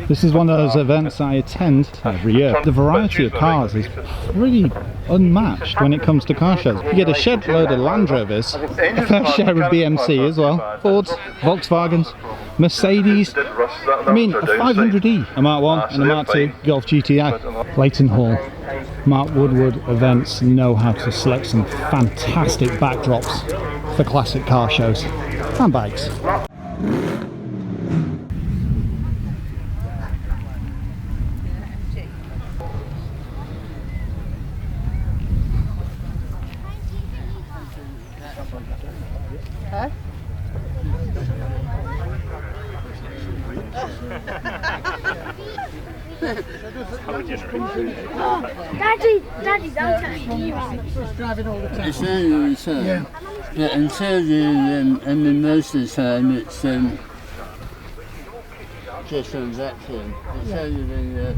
This is one of those events I attend every year. The variety of cars is pretty unmatched when it comes to car shows. You get a shed load of Land Rovers, a fair share of BMC as well, Fords, Volkswagens, Mercedes, I mean a 500e, a Mark 1 and a Mark 2 Golf GTI. Leighton Hall, Mark Woodward events know how to select some fantastic backdrops for classic car shows and bikes. Huh? Daddy, don't touch me. Driving all the time. It's only return. But until and most of the time it's just transaction. It's only the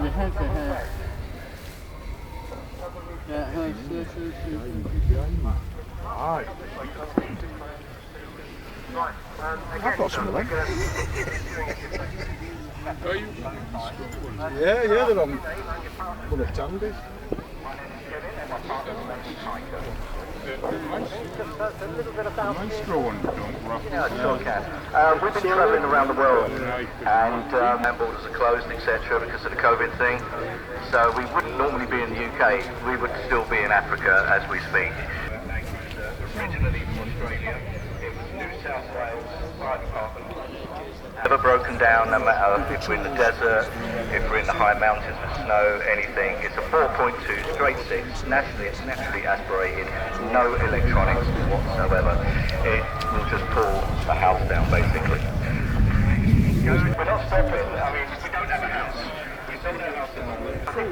you have to have that house. I've got some of them. Yeah, they're on one of Tandy's. We've been travelling around the world and borders are closed, etc. because of the COVID thing. So we wouldn't normally be in the UK, we would still be in Africa as we speak. Originally from Australia, it was New South Wales Fire Department. Never broken down, no matter if we're in the desert, if we're in the high mountains with snow, anything. It's a 4.2 straight six, naturally aspirated, no electronics whatsoever. It will just pull the house down basically. We're not stopping, I mean, we don't have a house. We sold our house in London. I think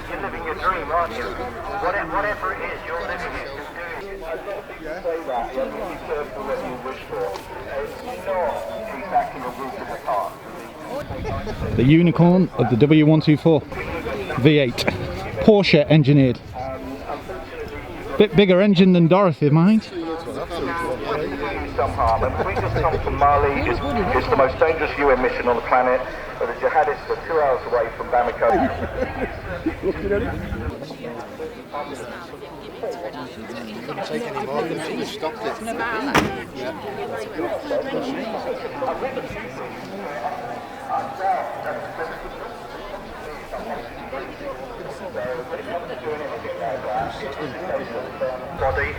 you're living your dream, aren't you? Whatever it is, you're living it. I don't think you say that, you have to be careful what you wish for. It's not exactly the route of the car. The unicorn of the W124 V8, Porsche engineered. Bit bigger engine than Dorothy, mind. Some harm. And we just come from Mali. It's the most dangerous UN mission on the planet. But the jihadists are 2 hours away from Bamako. Couldn't take any more until we stopped it. Body,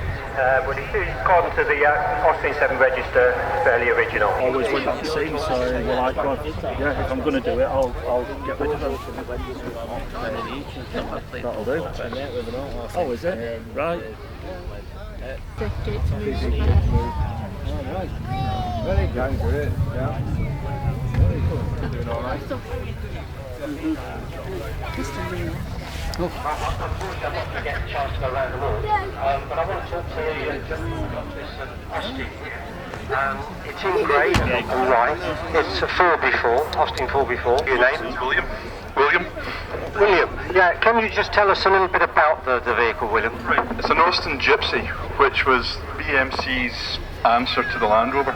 but it's according to the Austin 7 register, fairly original. Always went back to sea, so well, I got, yeah, if I'm going to do it, I'll get rid of them. That'll do. Oh, is it? Right. Very young, good, yeah. Very good. Doing all right. Unfortunately, I'm not going to get a chance to go around the world, but I want to talk to you just about this Austin. It's in grey, all right. It's a 4x4, Austin 4x4. Your name? William. Yeah, can you just tell us a little bit about the vehicle, William? Right, it's an Austin Gypsy, which was BMC's answer to the Land Rover.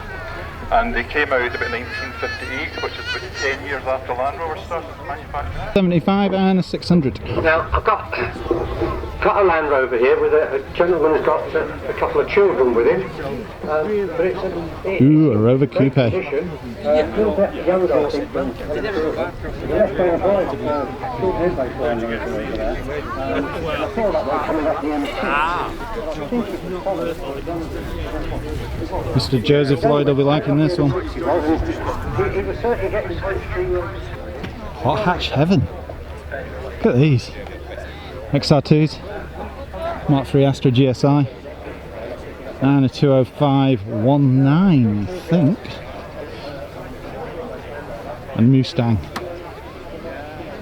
And they came out about 1958, which is about 10 years after Land Rover started manufacturing. 75 and a 600. Now, I've got a Land Rover here with a gentleman who's got a couple of children with him. But it's Ooh, a Rover Coupe. Mr. Joseph Lloyd will be liking this one. Hot hatch heaven. Look at these. XR2s, Mark III Astra GSI, and a 20519, I think. And Mustang.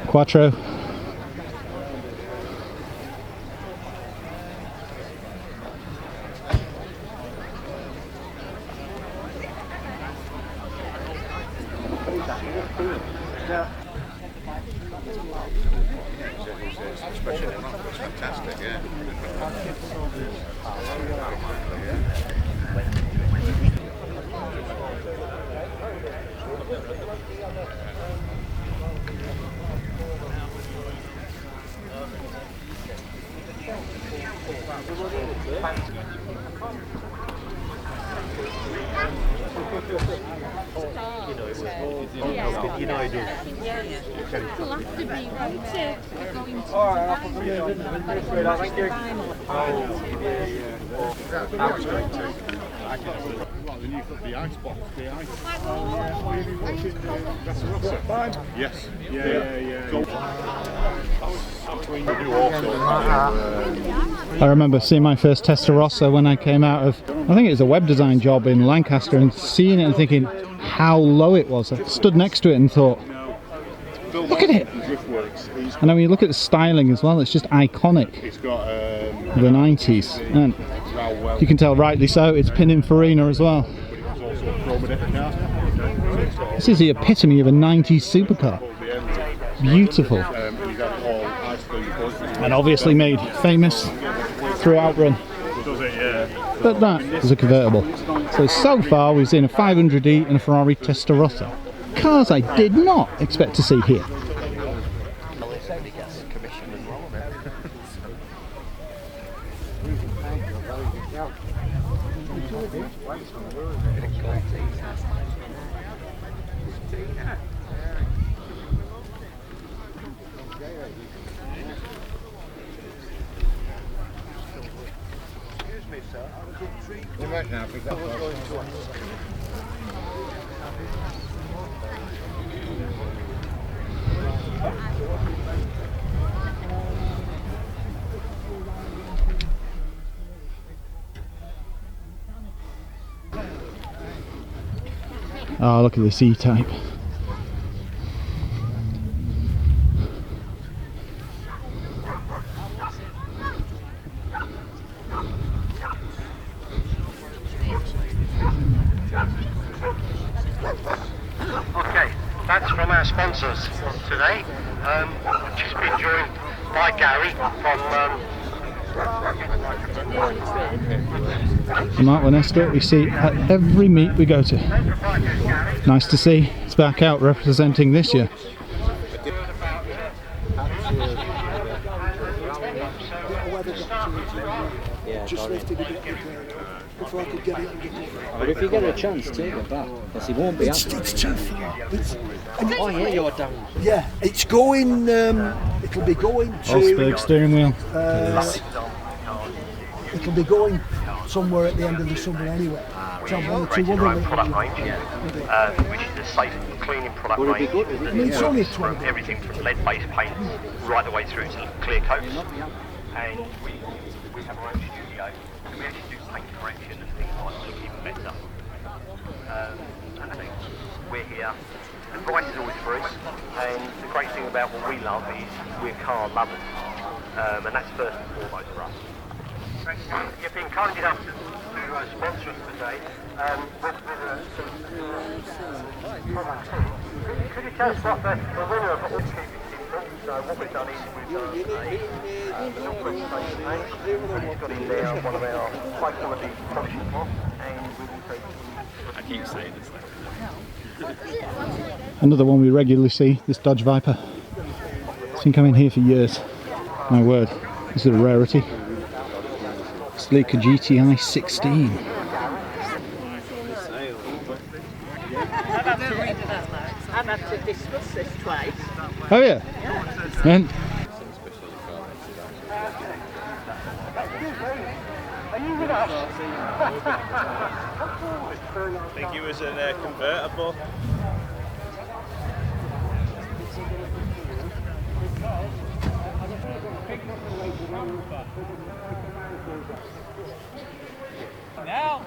Quattro. It's fantastic, yeah. The ice box, the ice. Yes. I remember seeing my first Testarossa when I came out of, I think it was a web design job in Lancaster, and seeing it and thinking how low it was. I stood next to it and thought, look at it! And then when you look at the styling as well, it's just iconic. It's got the 90s, and you can tell rightly so, it's Pininfarina as well. This is the epitome of a 90s supercar. Beautiful. And obviously made famous through Outrun. But that is a convertible. So far we've seen a 500e and a Ferrari Testarossa. Cars I did not expect to see here. Oh, look at this E-Type. Okay, that's from our sponsors today. We've just been joined by Gary from The Mark Lenesca we see at every meet we go to. Nice to see it's back out representing this year. But if you get a chance, take it back, because he won't be happy. It's too far. Oh yeah, you're down. Yeah, it's going, it'll be going to... Osberg steering wheel. It'll be going somewhere at the end of the summer anyway. Created your own product range, which is a safe cleaning product range. I mean, it's only 20. Everything from lead-based paints right the way through to clear coats. And we have our own studio. We actually do paint correction and things like that, look even better. And we're here. Advice is always free. And the great thing about what we love is we're car lovers. And that's first and foremost for us. You've been kind enough to sponsor us today with could you tell us what the winner of all keep it simple? So what we've done is we've done a little presentation and it's got in there one of our high quality polishing cloth and we've also I keep saying this. Another one we regularly see, this Dodge Viper. It's been coming here for years. My word, this is a rarity. Leica GTI 16. I've had to discuss this twice. Oh yeah? And I think he was in a convertible. Now!